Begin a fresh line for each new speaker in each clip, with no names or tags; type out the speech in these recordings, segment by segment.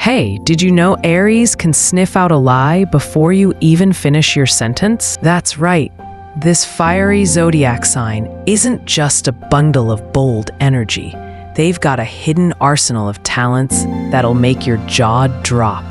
Hey, did you know Aries can sniff out a lie before you even finish your sentence? That's right. This fiery zodiac sign isn't just a bundle of bold energy. They've got a hidden arsenal of talents that'll make your jaw drop.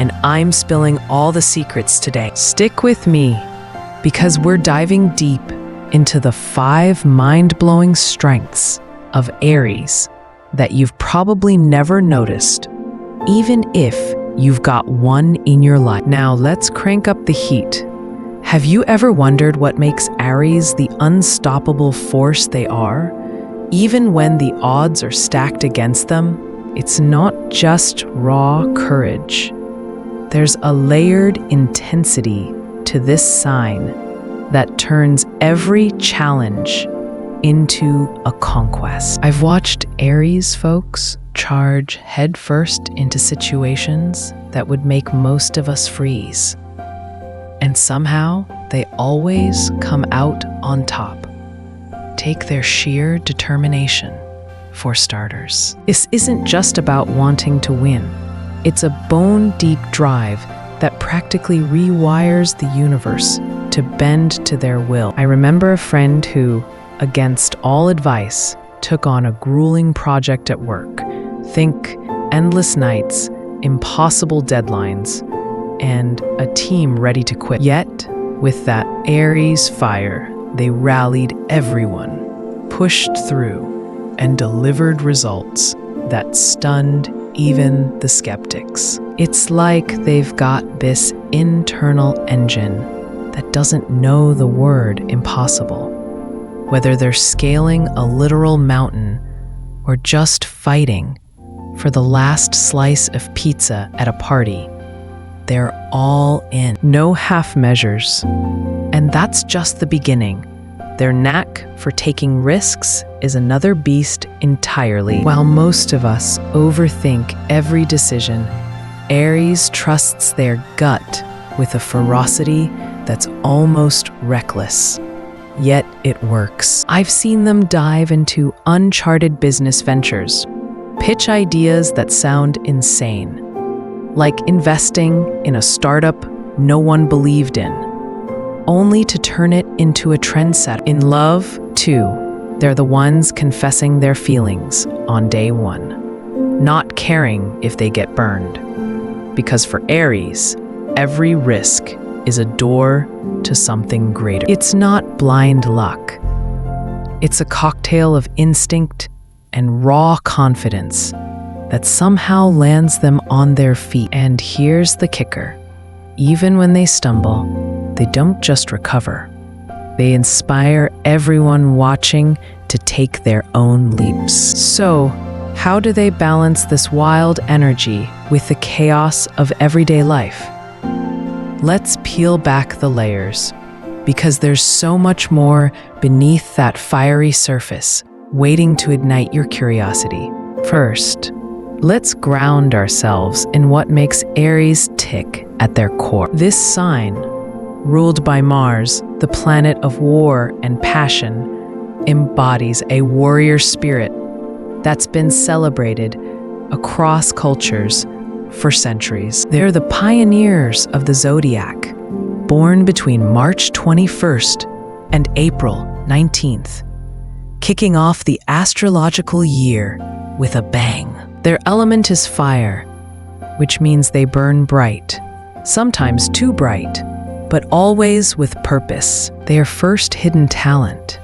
And I'm spilling all the secrets today. Stick with me, because we're diving deep into the 5 mind-blowing strengths of Aries that you've probably never noticed, even if you've got one in your life. Now let's crank up the heat. Have you ever wondered what makes Aries the unstoppable force they are? Even when the odds are stacked against them, it's not just raw courage. There's a layered intensity to this sign that turns every challenge into a conquest. I've watched Aries folks charge headfirst into situations that would make most of us freeze. And somehow, they always come out on top. Take their sheer determination, for starters. This isn't just about wanting to win. It's a bone-deep drive that practically rewires the universe to bend to their will. I remember a friend who, against all advice, took on a grueling project at work. Think endless nights, impossible deadlines, and a team ready to quit. Yet, with that Aries fire, they rallied everyone, pushed through, and delivered results that stunned even the skeptics. It's like they've got this internal engine that doesn't know the word impossible. Whether they're scaling a literal mountain or just fighting for the last slice of pizza at a party, they're all in. No half measures. And that's just the beginning. Their knack for taking risks is another beast entirely. While most of us overthink every decision, Aries trusts their gut with a ferocity that's almost reckless. Yet it works. I've seen them dive into uncharted business ventures, pitch ideas that sound insane, like investing in a startup no one believed in, only to turn it into a trendsetter. In love, too, they're the ones confessing their feelings on day one, not caring if they get burned. Because for Aries, every risk is a door to something greater. It's not blind luck. It's a cocktail of instinct and raw confidence that somehow lands them on their feet. And here's the kicker. Even when they stumble, they don't just recover. They inspire everyone watching to take their own leaps. So, how do they balance this wild energy with the chaos of everyday life? Let's peel back the layers, because there's so much more beneath that fiery surface, waiting to ignite your curiosity. First, let's ground ourselves in what makes Aries tick at their core. This sign, ruled by Mars, the planet of war and passion, embodies a warrior spirit that's been celebrated across cultures for centuries. They're the pioneers of the Zodiac, born between March 21st and April 19th, kicking off the astrological year with a bang. Their element is fire, which means they burn bright, sometimes too bright, but always with purpose. Their first hidden talent,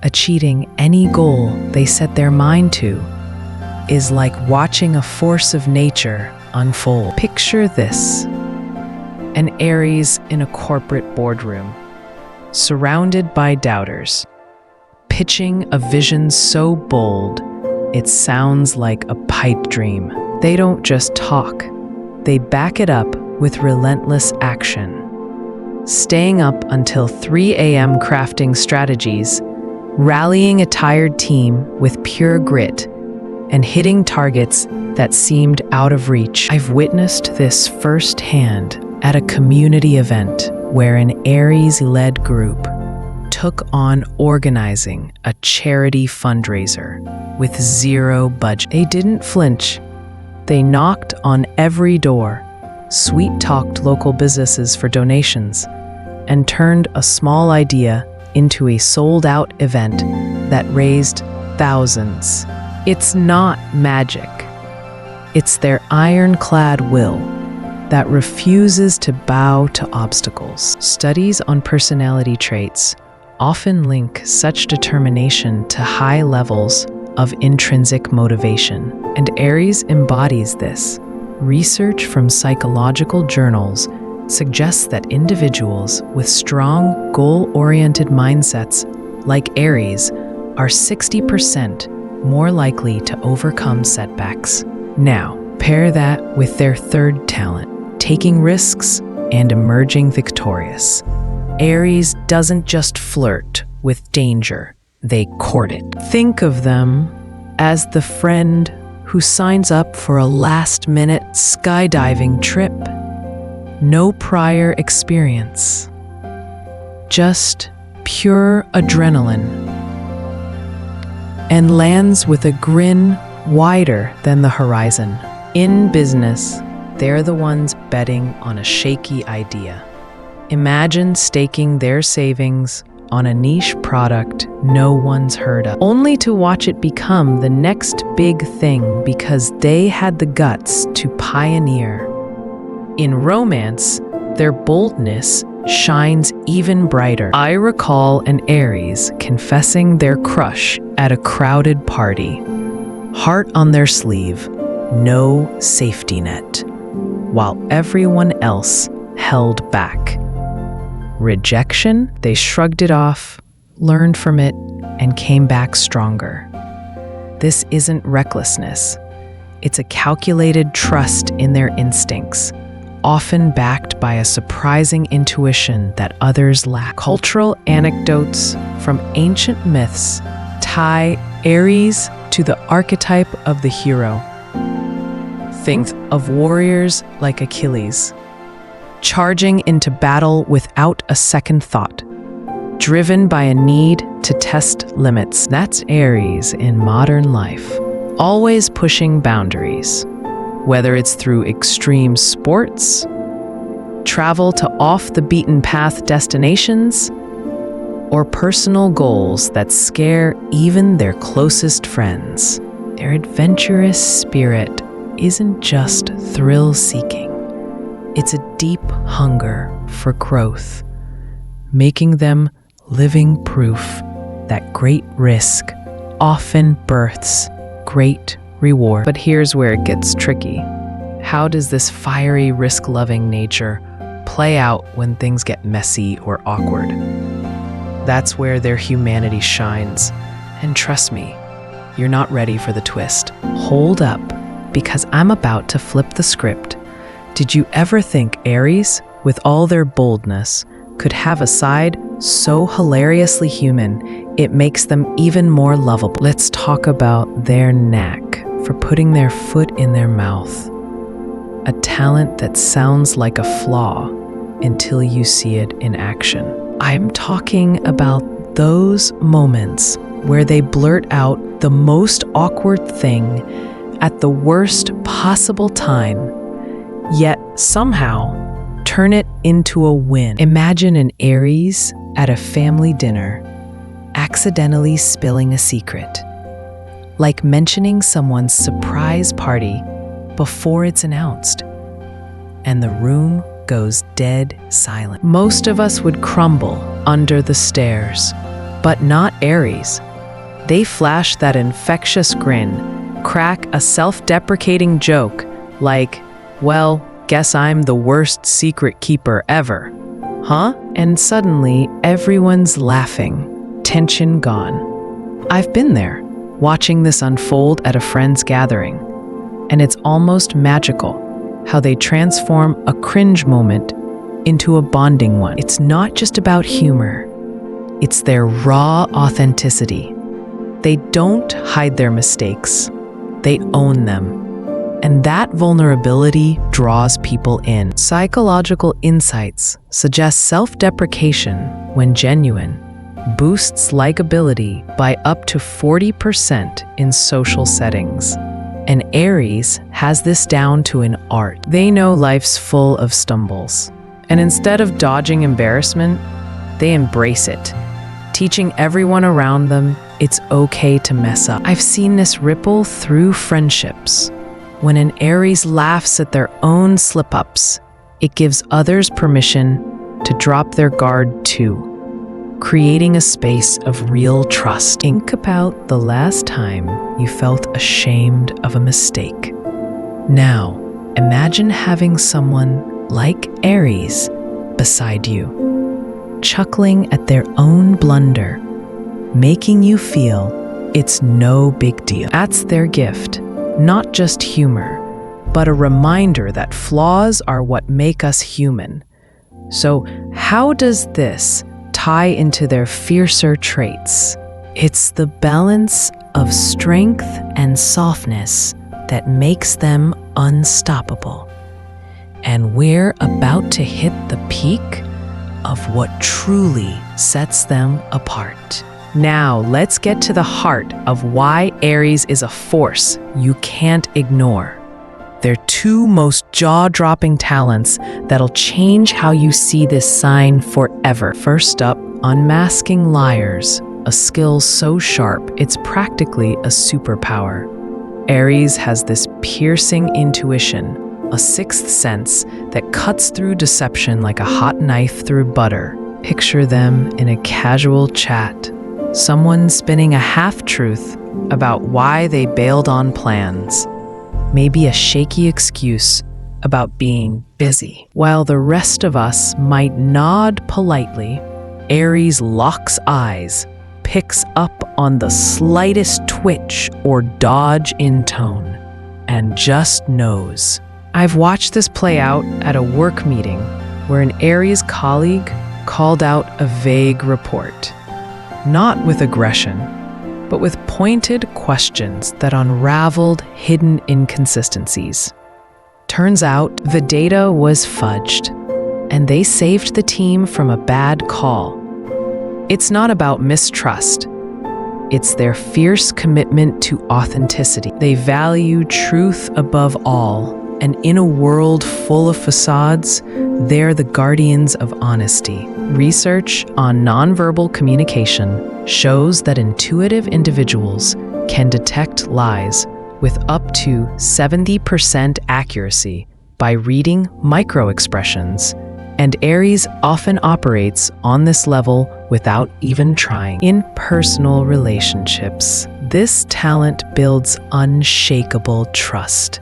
achieving any goal they set their mind to, is like watching a force of nature unfold. Picture this: an Aries in a corporate boardroom, surrounded by doubters, pitching a vision so bold it sounds like a pipe dream. They don't just talk, they back it up with relentless action. Staying up until 3 a.m. crafting strategies, rallying a tired team with pure grit, and hitting targets that seemed out of reach. I've witnessed this firsthand at a community event where an Aries-led group took on organizing a charity fundraiser with zero budget. They didn't flinch. They knocked on every door, sweet-talked local businesses for donations, and turned a small idea into a sold-out event that raised thousands. It's not magic. It's their ironclad will that refuses to bow to obstacles. Studies on personality traits often link such determination to high levels of intrinsic motivation, and Aries embodies this. Research from psychological journals suggests that individuals with strong, goal-oriented mindsets like Aries are 60% more likely to overcome setbacks. Now, pair that with their third talent, taking risks and emerging victorious. Aries doesn't just flirt with danger, they court it. Think of them as the friend who signs up for a last-minute skydiving trip. No prior experience, just pure adrenaline, and lands with a grin wider than the horizon. In business, they're the ones betting on a shaky idea. Imagine staking their savings on a niche product no one's heard of, only to watch it become the next big thing because they had the guts to pioneer. In romance, their boldness shines even brighter. I recall an Aries confessing their crush at a crowded party. Heart on their sleeve, no safety net, while everyone else held back. Rejection? They shrugged it off, learned from it, and came back stronger. This isn't recklessness. It's a calculated trust in their instincts, often backed by a surprising intuition that others lack. Cultural anecdotes from ancient myths tie Aries to the archetype of the hero. Think of warriors like Achilles, charging into battle without a second thought, driven by a need to test limits. That's Aries in modern life, always pushing boundaries. Whether it's through extreme sports, travel to off-the-beaten-path destinations, or personal goals that scare even their closest friends. Their adventurous spirit isn't just thrill-seeking. It's a deep hunger for growth, making them living proof that great risk often births great reward. But here's where it gets tricky. How does this fiery, risk-loving nature play out when things get messy or awkward? That's where their humanity shines. And trust me, you're not ready for the twist. Hold up, because I'm about to flip the script. Did you ever think Aries, with all their boldness, could have a side so hilariously human it makes them even more lovable? Let's talk about their knack for putting their foot in their mouth. A talent that sounds like a flaw until you see it in action. I'm talking about those moments where they blurt out the most awkward thing at the worst possible time, yet somehow turn it into a win. Imagine an Aries at a family dinner, accidentally spilling a secret, like mentioning someone's surprise party before it's announced, and the room goes dead silent. Most of us would crumble under the stares, but not Aries. They flash that infectious grin, crack a self-deprecating joke like, well, guess I'm the worst secret keeper ever. Huh? And suddenly, everyone's laughing, tension gone. I've been there, watching this unfold at a friend's gathering, and it's almost magical how they transform a cringe moment into a bonding one. It's not just about humor, it's their raw authenticity. They don't hide their mistakes, they own them. And that vulnerability draws people in. Psychological insights suggest self-deprecation, when genuine, boosts likability by up to 40% in social settings. And Aries has this down to an art. They know life's full of stumbles. And instead of dodging embarrassment, they embrace it, teaching everyone around them it's okay to mess up. I've seen this ripple through friendships. When an Aries laughs at their own slip-ups, it gives others permission to drop their guard too, creating a space of real trust. Think about the last time you felt ashamed of a mistake. Now, imagine having someone like Aries beside you, chuckling at their own blunder, making you feel it's no big deal. That's their gift, not just humor, but a reminder that flaws are what make us human. So, how does this tie into their fiercer traits? It's the balance of strength and softness that makes them unstoppable. And we're about to hit the peak of what truly sets them apart. Now, let's get to the heart of why Aries is a force you can't ignore. They're two most jaw-dropping talents that'll change how you see this sign forever. First up, unmasking liars, a skill so sharp it's practically a superpower. Aries has this piercing intuition, a sixth sense that cuts through deception like a hot knife through butter. Picture them in a casual chat, someone spinning a half-truth about why they bailed on plans. Maybe a shaky excuse about being busy. While the rest of us might nod politely, Aries locks eyes, picks up on the slightest twitch or dodge in tone, and just knows. I've watched this play out at a work meeting where an Aries colleague called out a vague report, not with aggression, but with pointed questions that unraveled hidden inconsistencies. Turns out the data was fudged, and they saved the team from a bad call. It's not about mistrust. It's their fierce commitment to authenticity. They value truth above all, and in a world full of facades, they're the guardians of honesty. Research on nonverbal communication shows that intuitive individuals can detect lies with up to 70% accuracy by reading microexpressions, and Aries often operates on this level without even trying. In personal relationships, this talent builds unshakable trust.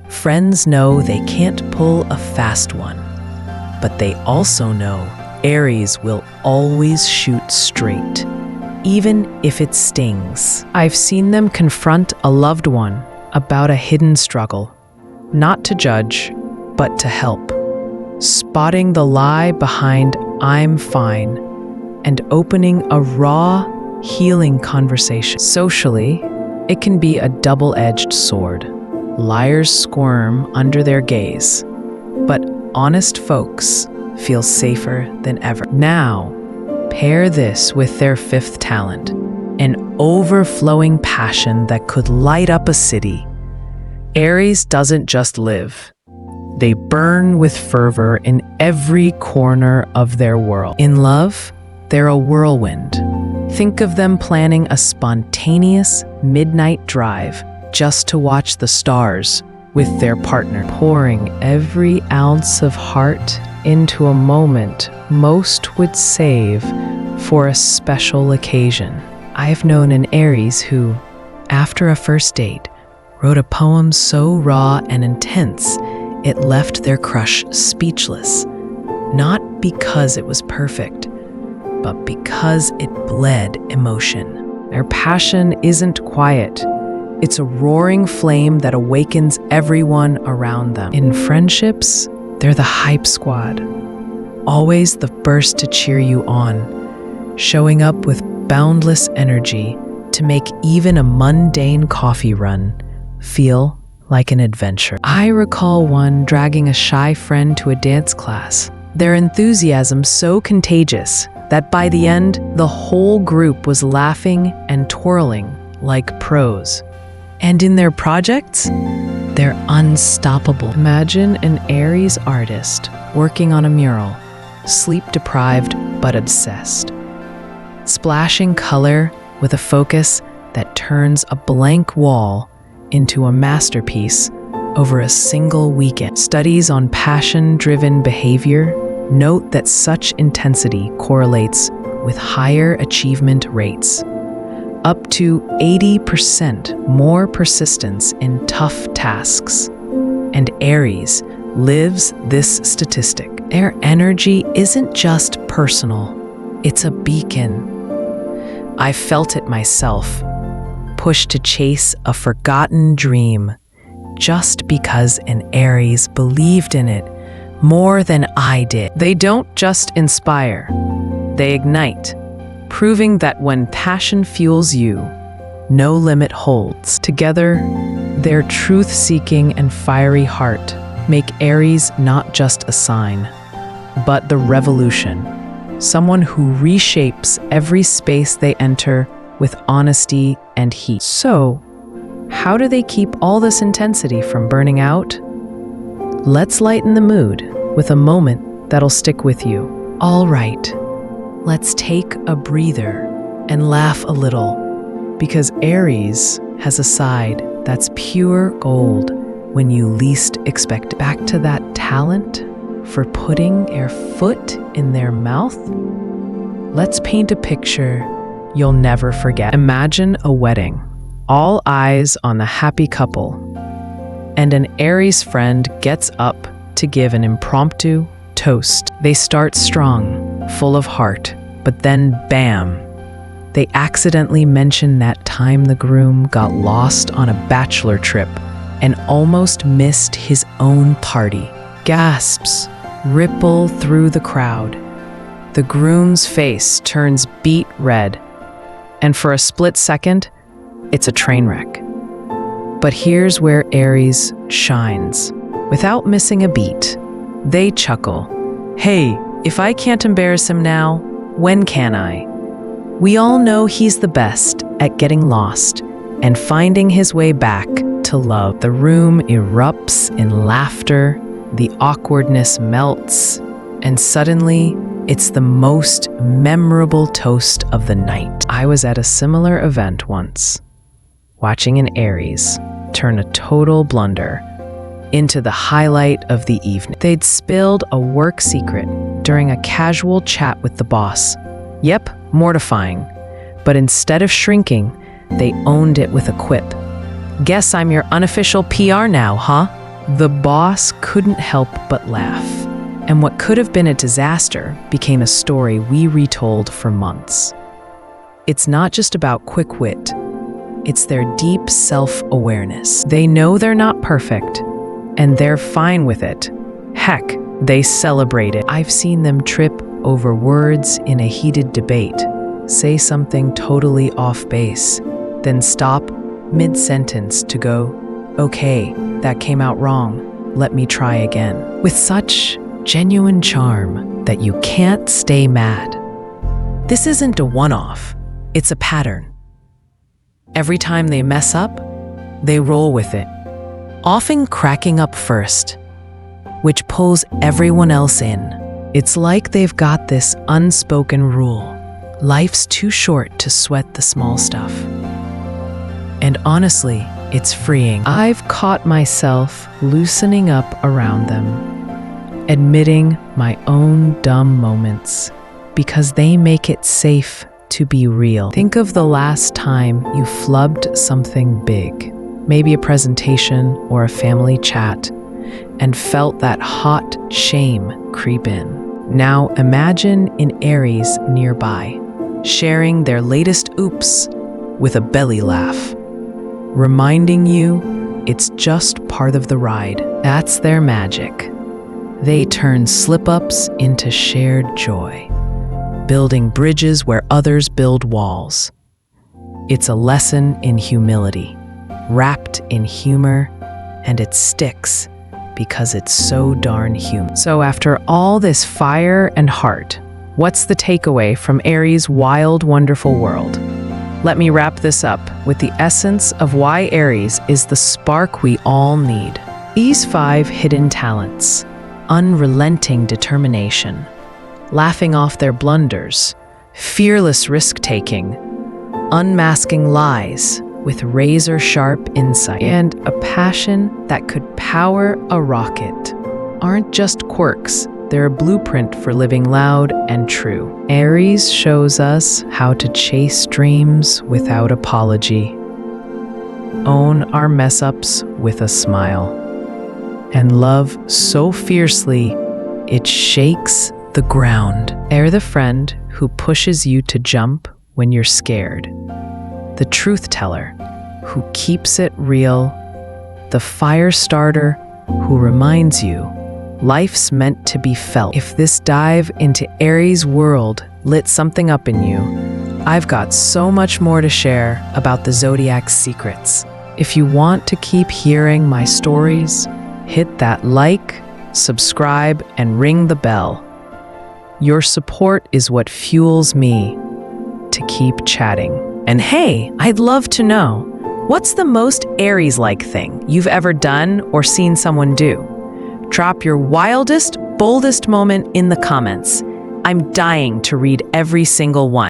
Friends know they can't pull a fast one, but they also know Aries will always shoot straight, even if it stings. I've seen them confront a loved one about a hidden struggle, not to judge, but to help, spotting the lie behind "I'm fine" and opening a raw, healing conversation. Socially, it can be a double-edged sword. Liars squirm under their gaze, but honest folks feel safer than ever. Now, pair this with their fifth talent, an overflowing passion that could light up a city. Aries doesn't just live. They burn with fervor in every corner of their world. In love, they're a whirlwind. Think of them planning a spontaneous midnight drive just to watch the stars with their partner, pouring every ounce of heart into a moment most would save for a special occasion. I've known an Aries who, after a first date, wrote a poem so raw and intense it left their crush speechless, not because it was perfect, but because it bled emotion. Their passion isn't quiet. It's a roaring flame that awakens everyone around them. In friendships, they're the hype squad, always the first to cheer you on, showing up with boundless energy to make even a mundane coffee run feel like an adventure. I recall one dragging a shy friend to a dance class. Their enthusiasm so contagious that by the end, the whole group was laughing and twirling like pros. And in their projects, they're unstoppable. Imagine an Aries artist working on a mural, sleep-deprived but obsessed, splashing color with a focus that turns a blank wall into a masterpiece over a single weekend. Studies on passion-driven behavior note that such intensity correlates with higher achievement rates, up to 80% more persistence in tough tasks. And Aries lives this statistic. Their energy isn't just personal, it's a beacon. I felt it myself, pushed to chase a forgotten dream just because an Aries believed in it more than I did. They don't just inspire, they ignite, proving that when passion fuels you, no limit holds. Together, their truth-seeking and fiery heart make Aries not just a sign, but the revolution. Someone who reshapes every space they enter with honesty and heat. So, how do they keep all this intensity from burning out? Let's lighten the mood with a moment that'll stick with you. All right, let's take a breather and laugh a little, because Aries has a side that's pure gold when you least expect it. Back to that talent for putting your foot in their mouth. Let's paint a picture you'll never forget. Imagine a wedding, all eyes on the happy couple, and an Aries friend gets up to give an impromptu toast. They start strong, full of heart, but then bam, they accidentally mention that time the groom got lost on a bachelor trip and almost missed his own party. Gasps ripple through the crowd. The groom's face turns beet red, and for a split second, it's a train wreck. But here's where Aries shines. Without missing a beat, they chuckle. Hey, if I can't embarrass him now, when can I? We all know he's the best at getting lost and finding his way back to love. The room erupts in laughter, the awkwardness melts, and suddenly, it's the most memorable toast of the night. I was at a similar event once, watching an Aries turn a total blunder into the highlight of the evening. They'd spilled a work secret during a casual chat with the boss. Yep, mortifying. But instead of shrinking, they owned it with a quip. Guess I'm your unofficial PR now, huh? The boss couldn't help but laugh. And what could have been a disaster became a story we retold for months. It's not just about quick wit. It's their deep self-awareness. They know they're not perfect, and they're fine with it. Heck, they celebrate it. I've seen them trip over words in a heated debate, say something totally off base, then stop mid-sentence to go, okay, that came out wrong, let me try again. With such genuine charm that you can't stay mad. This isn't a one-off, it's a pattern. Every time they mess up, they roll with it, often cracking up first, which pulls everyone else in. It's like they've got this unspoken rule. Life's too short to sweat the small stuff. And honestly, it's freeing. I've caught myself loosening up around them, admitting my own dumb moments, because they make it safe to be real. Think of the last time you flubbed something big, maybe a presentation or a family chat, and felt that hot shame creep in. Now imagine an Aries nearby, sharing their latest oops with a belly laugh, reminding you it's just part of the ride. That's their magic. They turn slip-ups into shared joy, building bridges where others build walls. It's a lesson in humility, wrapped in humor, and it sticks because it's so darn human. So after all this fire and heart, what's the takeaway from Aries' wild, wonderful world? Let me wrap this up with the essence of why Aries is the spark we all need. These 5 hidden talents: unrelenting determination, laughing off their blunders, fearless risk-taking, unmasking lies with razor-sharp insight, and a passion that could power a rocket, aren't just quirks. They're a blueprint for living loud and true. Aries shows us how to chase dreams without apology, own our mess-ups with a smile, and love so fiercely it shakes the ground. They're the friend who pushes you to jump when you're scared, the truth teller who keeps it real, the fire starter who reminds you life's meant to be felt. If this dive into Aries' world lit something up in you, I've got so much more to share about the Zodiac's secrets. If you want to keep hearing my stories, hit that like, subscribe, and ring the bell. Your support is what fuels me to keep chatting. And hey, I'd love to know, what's the most Aries-like thing you've ever done or seen someone do? Drop your wildest, boldest moment in the comments. I'm dying to read every single one.